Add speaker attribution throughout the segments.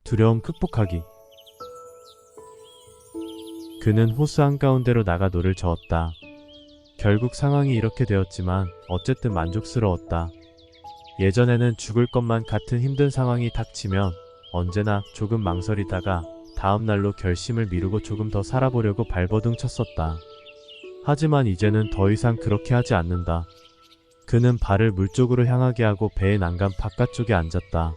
Speaker 1: 두려움 극복하기. 그는 호수 한가운데로 나가 노를 저었다. 결국 상황이 이렇게 되었지만 어쨌든 만족스러웠다. 예전에는 죽을 것만 같은 힘든 상황이 닥치면 언제나 조금 망설이다가 다음 날로 결심을 미루고 조금 더 살아보려고 발버둥 쳤었다. 하지만 이제는 더 이상 그렇게 하지 않는다. 그는 발을 물 쪽으로 향하게 하고 배의 난간 바깥쪽에 앉았다.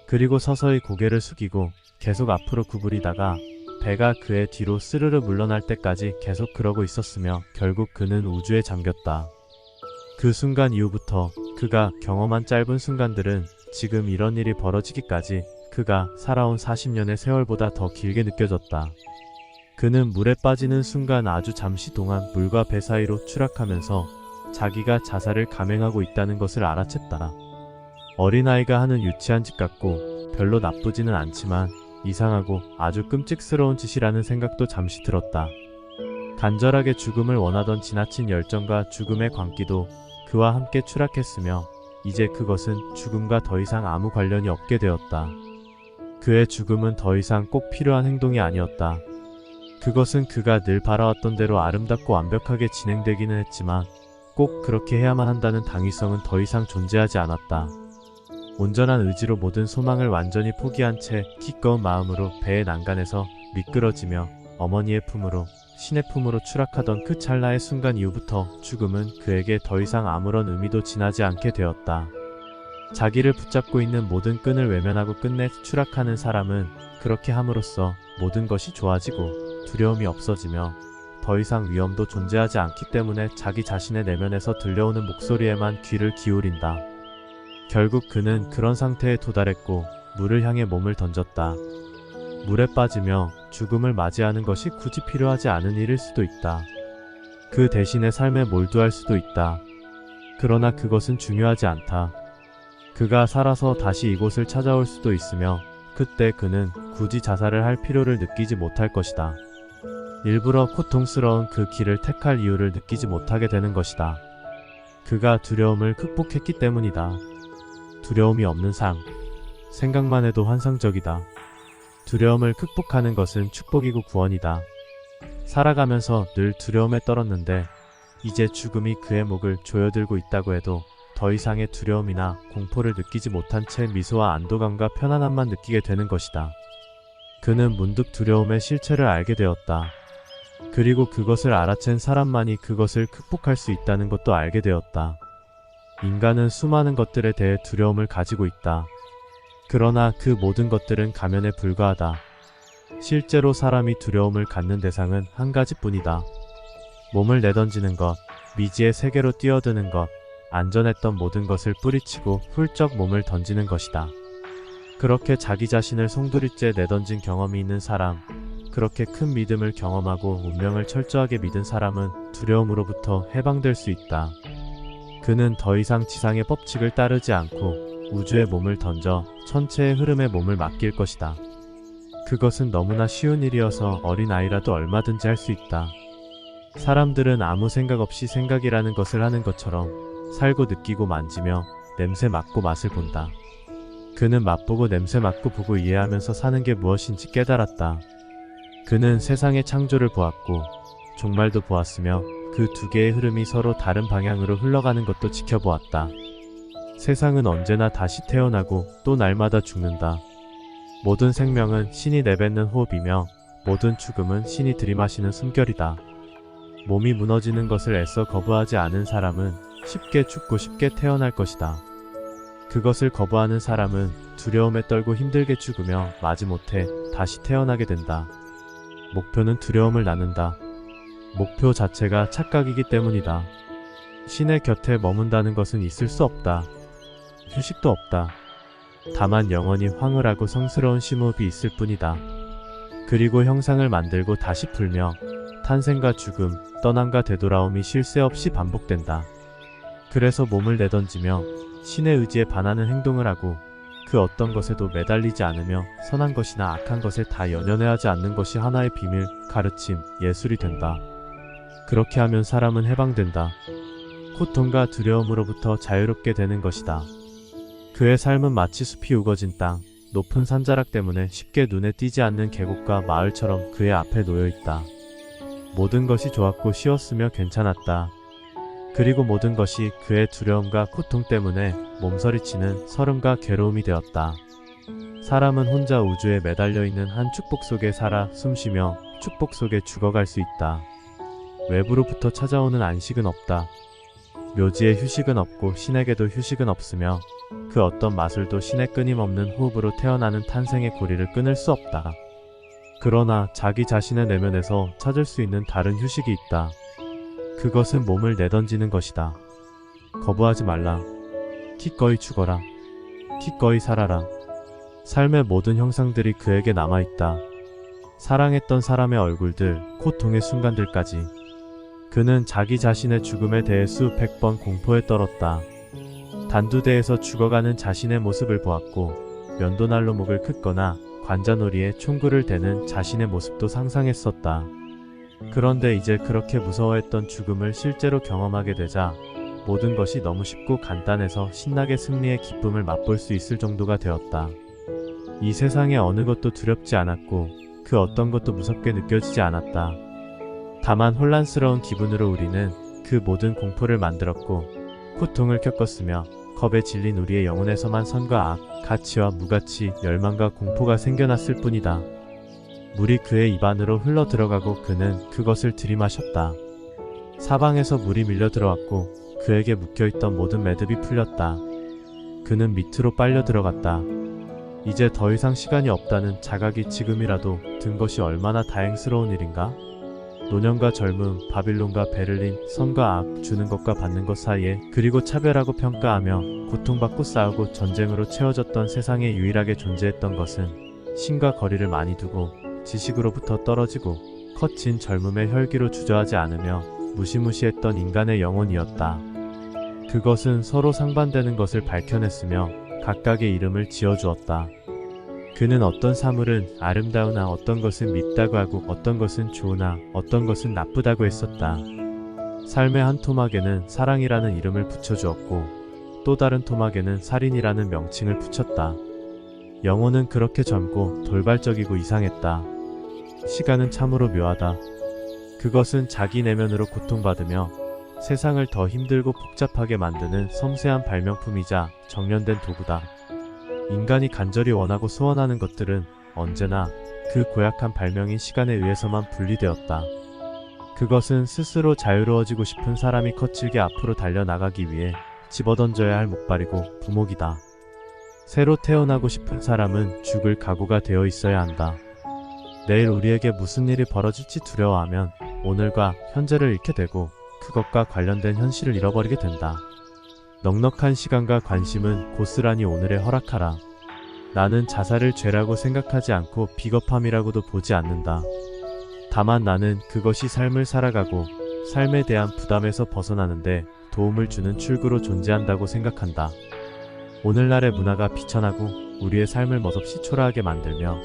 Speaker 1: 그리고 서서히 고개를 숙이고 계속 앞으로 구부리다가 배가 그의 뒤로 스르르 물러날 때까지 계속 그러고 있었으며 결국 그는 우주에 잠겼다. 그 순간 이후부터 그가 경험한 짧은 순간들은 지금 이런 일이 벌어지기까지 그가 살아온 40년의 세월보다 더 길게 느껴졌다. 그는 물에 빠지는 순간 아주 잠시 동안 물과 배 사이로 추락하면서 자기가 자살을 감행하고 있다는 것을 알아챘다. 어린아이가 하는 유치한 짓 같고 별로 나쁘지는 않지만 이상하고 아주 끔찍스러운 짓이라는 생각도 잠시 들었다. 간절하게 죽음을 원하던 지나친 열정과 죽음의 광기도 그와 함께 추락했으며 이제 그것은 죽음과 더 이상 아무 관련이 없게 되었다. 그의 죽음은 더 이상 꼭 필요한 행동이 아니었다. 그것은 그가 늘 바라왔던 대로 아름답고 완벽하게 진행되기는 했지만 꼭 그렇게 해야만 한다는 당위성은 더 이상 존재하지 않았다. 온전한 의지로 모든 소망을 완전히 포기한 채 기꺼운 마음으로 배의 난간에서 미끄러지며 어머니의 품으로 신의 품으로 추락하던 그 찰나의 순간 이후부터 죽음은 그에게 더 이상 아무런 의미도 지나지 않게 되었다. 자기를 붙잡고 있는 모든 끈을 외면하고 끝내 추락하는 사람은 그렇게 함으로써 모든 것이 좋아지고 두려움이 없어지며 더 이상 위험도 존재하지 않기 때문에 자기 자신의 내면에서 들려오는 목소리에만 귀를 기울인다. 결국 그는 그런 상태에 도달했고 물을 향해 몸을 던졌다. 물에 빠지며 죽음을 맞이하는 것이 굳이 필요하지 않은 일일 수도 있다. 그 대신에 삶에 몰두할 수도 있다. 그러나 그것은 중요하지 않다. 그가 살아서 다시 이곳을 찾아올 수도 있으며 그때 그는 굳이 자살을 할 필요를 느끼지 못할 것이다. 일부러 고통스러운 그 길을 택할 이유를 느끼지 못하게 되는 것이다. 그가 두려움을 극복했기 때문이다. 두려움이 없는 삶. 생각만 해도 환상적이다. 두려움을 극복하는 것은 축복이고 구원이다. 살아가면서 늘 두려움에 떨었는데 이제 죽음이 그의 목을 조여들고 있다고 해도 더 이상의 두려움이나 공포를 느끼지 못한 채 미소와 안도감과 편안함만 느끼게 되는 것이다. 그는 문득 두려움의 실체를 알게 되었다. 그리고 그것을 알아챈 사람만이 그것을 극복할 수 있다는 것도 알게 되었다. 인간은 수많은 것들에 대해 두려움을 가지고 있다. 그러나 그 모든 것들은 가면에 불과하다. 실제로 사람이 두려움을 갖는 대상은 한 가지뿐이다. 몸을 내던지는 것, 미지의 세계로 뛰어드는 것, 안전했던 모든 것을 뿌리치고 훌쩍 몸을 던지는 것이다. 그렇게 자기 자신을 송두리째 내던진 경험이 있는 사람, 그렇게 큰 믿음을 경험하고 운명을 철저하게 믿은 사람은 두려움으로부터 해방될 수 있다. 그는 더 이상 지상의 법칙을 따르지 않고 우주에 몸을 던져 천체의 흐름에 몸을 맡길 것이다. 그것은 너무나 쉬운 일이어서 어린아이라도 얼마든지 할 수 있다. 사람들은 아무 생각 없이 생각이라는 것을 하는 것처럼 살고 느끼고 만지며 냄새 맡고 맛을 본다. 그는 맛보고 냄새 맡고 보고 이해하면서 사는 게 무엇인지 깨달았다. 그는 세상의 창조를 보았고 종말도 보았으며 그 두 개의 흐름이 서로 다른 방향으로 흘러가는 것도 지켜보았다. 세상은 언제나 다시 태어나고 또 날마다 죽는다. 모든 생명은 신이 내뱉는 호흡이며 모든 죽음은 신이 들이마시는 숨결이다. 몸이 무너지는 것을 애써 거부하지 않은 사람은 쉽게 죽고 쉽게 태어날 것이다. 그것을 거부하는 사람은 두려움에 떨고 힘들게 죽으며 마지못해 다시 태어나게 된다. 목표는 두려움을 나눈다. 목표 자체가 착각이기 때문이다. 신의 곁에 머문다는 것은 있을 수 없다. 휴식도 없다. 다만 영원히 황홀하고 성스러운 심호흡이 있을 뿐이다. 그리고 형상을 만들고 다시 풀며 탄생과 죽음, 떠남과 되돌아옴이 쉴 새 없이 반복된다. 그래서 몸을 내던지며 신의 의지에 반하는 행동을 하고 그 어떤 것에도 매달리지 않으며 선한 것이나 악한 것에 다 연연해하지 않는 것이 하나의 비밀, 가르침, 예술이 된다. 그렇게 하면 사람은 해방된다. 고통과 두려움으로부터 자유롭게 되는 것이다. 그의 삶은 마치 숲이 우거진 땅, 높은 산자락 때문에 쉽게 눈에 띄지 않는 계곡과 마을처럼 그의 앞에 놓여 있다. 모든 것이 좋았고 쉬웠으며 괜찮았다. 그리고 모든 것이 그의 두려움과 고통 때문에 몸서리치는 서름과 괴로움이 되었다. 사람은 혼자 우주에 매달려 있는 한 축복 속에 살아 숨쉬며 축복 속에 죽어갈 수 있다. 외부로부터 찾아오는 안식은 없다. 묘지에 휴식은 없고 신에게도 휴식은 없으며 그 어떤 마술도 신의 끊임없는 호흡으로 태어나는 탄생의 고리를 끊을 수 없다. 그러나 자기 자신의 내면에서 찾을 수 있는 다른 휴식이 있다. 그것은 몸을 내던지는 것이다. 거부하지 말라. 기꺼이 죽어라. 기꺼이 살아라. 삶의 모든 형상들이 그에게 남아있다. 사랑했던 사람의 얼굴들, 고통의 순간들까지. 그는 자기 자신의 죽음에 대해 수백 번 공포에 떨었다. 단두대에서 죽어가는 자신의 모습을 보았고 면도날로 목을 긋거나 관자놀이에 총구를 대는 자신의 모습도 상상했었다. 그런데 이제 그렇게 무서워했던 죽음을 실제로 경험하게 되자 모든 것이 너무 쉽고 간단해서 신나게 승리의 기쁨을 맛볼 수 있을 정도가 되었다. 이 세상의 어느 것도 두렵지 않았고 그 어떤 것도 무섭게 느껴지지 않았다. 다만 혼란스러운 기분으로 우리는 그 모든 공포를 만들었고 고통을 겪었으며 겁에 질린 우리의 영혼에서만 선과 악, 가치와 무가치, 열망과 공포가 생겨났을 뿐이다. 물이 그의 입안으로 흘러 들어가고 그는 그것을 들이마셨다. 사방에서 물이 밀려 들어왔고 그에게 묶여있던 모든 매듭이 풀렸다. 그는 밑으로 빨려 들어갔다. 이제 더 이상 시간이 없다는 자각이 지금이라도 든 것이 얼마나 다행스러운 일인가? 노년과 젊음, 바빌론과 베를린, 선과 악, 주는 것과 받는 것 사이에 그리고 차별하고 평가하며 고통받고 싸우고 전쟁으로 채워졌던 세상에 유일하게 존재했던 것은 신과 거리를 많이 두고 지식으로부터 떨어지고 거친 젊음의 혈기로 주저하지 않으며 무시무시했던 인간의 영혼이었다. 그것은 서로 상반되는 것을 밝혀냈으며 각각의 이름을 지어주었다. 그는 어떤 사물은 아름다우나 어떤 것은 밉다고 하고 어떤 것은 좋으나 어떤 것은 나쁘다고 했었다. 삶의 한 토막에는 사랑이라는 이름을 붙여주었고 또 다른 토막에는 살인이라는 명칭을 붙였다. 영혼은 그렇게 젊고 돌발적이고 이상했다. 시간은 참으로 묘하다. 그것은 자기 내면으로 고통받으며 세상을 더 힘들고 복잡하게 만드는 섬세한 발명품이자 정련된 도구다. 인간이 간절히 원하고 소원하는 것들은 언제나 그 고약한 발명인 시간에 의해서만 분리되었다. 그것은 스스로 자유로워지고 싶은 사람이 거칠게 앞으로 달려나가기 위해 집어던져야 할 목발이고 부목이다. 새로 태어나고 싶은 사람은 죽을 각오가 되어 있어야 한다. 내일 우리에게 무슨 일이 벌어질지 두려워하면 오늘과 현재를 잃게 되고 그것과 관련된 현실을 잃어버리게 된다. 넉넉한 시간과 관심은 고스란히 오늘에 허락하라. 나는 자살을 죄라고 생각하지 않고 비겁함이라고도 보지 않는다. 다만 나는 그것이 삶을 살아가고 삶에 대한 부담에서 벗어나는데 도움을 주는 출구로 존재한다고 생각한다. 오늘날의 문화가 비천하고 우리의 삶을 멋없이 초라하게 만들며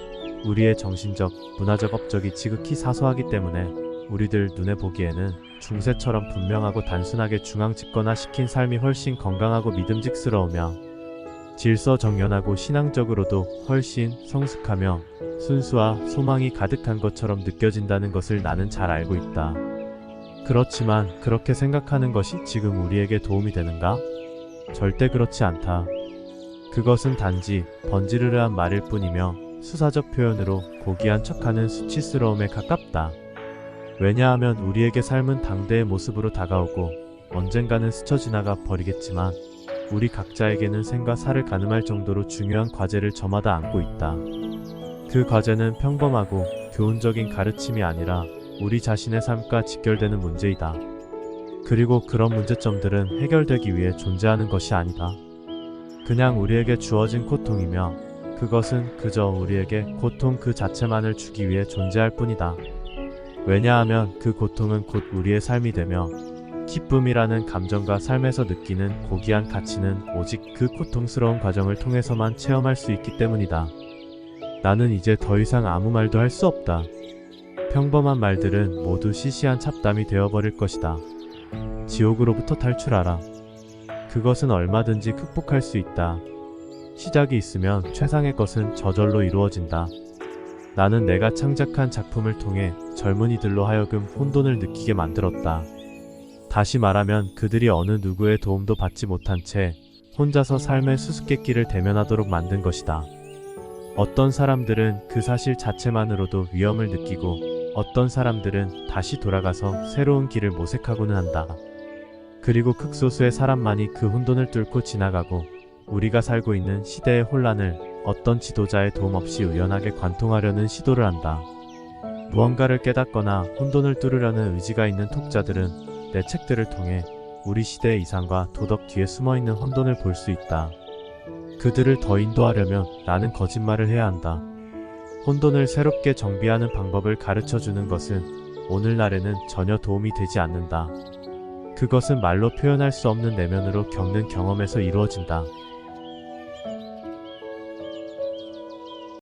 Speaker 1: 우리의 정신적, 문화적 업적이 지극히 사소하기 때문에 우리들 눈에 보기에는 중세처럼 분명하고 단순하게 중앙 집권화시킨 삶이 훨씬 건강하고 믿음직스러우며 질서정연하고 신앙적으로도 훨씬 성숙하며 순수와 소망이 가득한 것처럼 느껴진다는 것을 나는 잘 알고 있다. 그렇지만 그렇게 생각하는 것이 지금 우리에게 도움이 되는가? 절대 그렇지 않다. 그것은 단지 번지르르한 말일 뿐이며 수사적 표현으로 고귀한 척하는 수치스러움에 가깝다. 왜냐하면 우리에게 삶은 당대의 모습으로 다가오고 언젠가는 스쳐 지나가 버리겠지만 우리 각자에게는 생과 사를 가늠할 정도로 중요한 과제를 저마다 안고 있다. 그 과제는 평범하고 교훈적인 가르침이 아니라 우리 자신의 삶과 직결되는 문제이다. 그리고 그런 문제점들은 해결되기 위해 존재하는 것이 아니다. 그냥 우리에게 주어진 고통이며 그것은 그저 우리에게 고통 그 자체만을 주기 위해 존재할 뿐이다. 왜냐하면 그 고통은 곧 우리의 삶이 되며 기쁨이라는 감정과 삶에서 느끼는 고귀한 가치는 오직 그 고통스러운 과정을 통해서만 체험할 수 있기 때문이다. 나는 이제 더 이상 아무 말도 할 수 없다. 평범한 말들은 모두 시시한 잡담이 되어버릴 것이다. 지옥으로부터 탈출하라. 그것은 얼마든지 극복할 수 있다. 시작이 있으면 최상의 것은 저절로 이루어진다. 나는 내가 창작한 작품을 통해 젊은이들로 하여금 혼돈을 느끼게 만들었다. 다시 말하면 그들이 어느 누구의 도움도 받지 못한 채 혼자서 삶의 수수께끼를 대면하도록 만든 것이다. 어떤 사람들은 그 사실 자체만으로도 위험을 느끼고 어떤 사람들은 다시 돌아가서 새로운 길을 모색하고는 한다. 그리고 극소수의 사람만이 그 혼돈을 뚫고 지나가고 우리가 살고 있는 시대의 혼란을 어떤 지도자의 도움 없이 우연하게 관통하려는 시도를 한다. 무언가를 깨닫거나 혼돈을 뚫으려는 의지가 있는 독자들은 내 책들을 통해 우리 시대의 이상과 도덕 뒤에 숨어있는 혼돈을 볼 수 있다. 그들을 더 인도하려면 나는 거짓말을 해야 한다. 혼돈을 새롭게 정비하는 방법을 가르쳐주는 것은 오늘날에는 전혀 도움이 되지 않는다. 그것은 말로 표현할 수 없는 내면으로 겪는 경험에서 이루어진다.